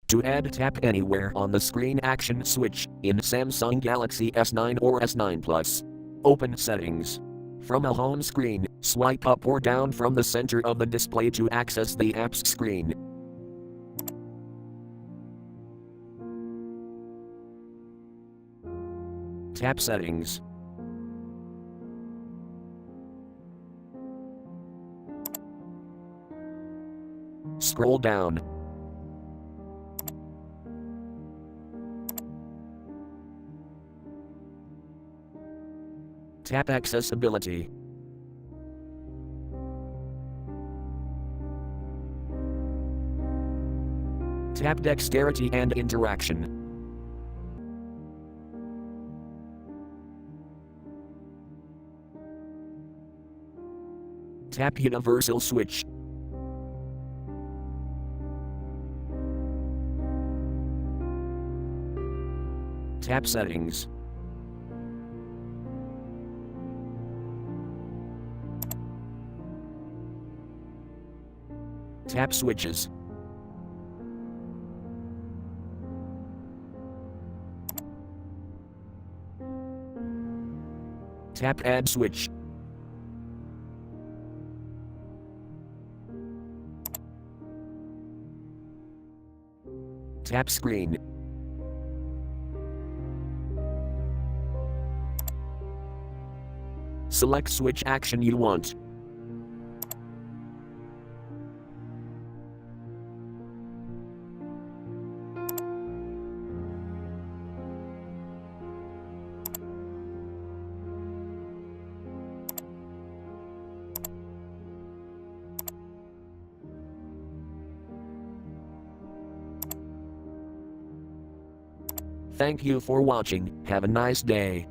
To add tap anywhere on the screen action switch in Samsung Galaxy S9 or S9 Plus. Open Settings. From a home screen, swipe up or down from the center of the display to access the apps screen. Tap Settings. Scroll down. Tap Accessibility. Tap Dexterity and Interaction. Tap Universal Switch. Tap Settings. Tap Switches. Tap Add Switch. Tap Screen. Select switch action you want. Thank you for watching. Have a nice day.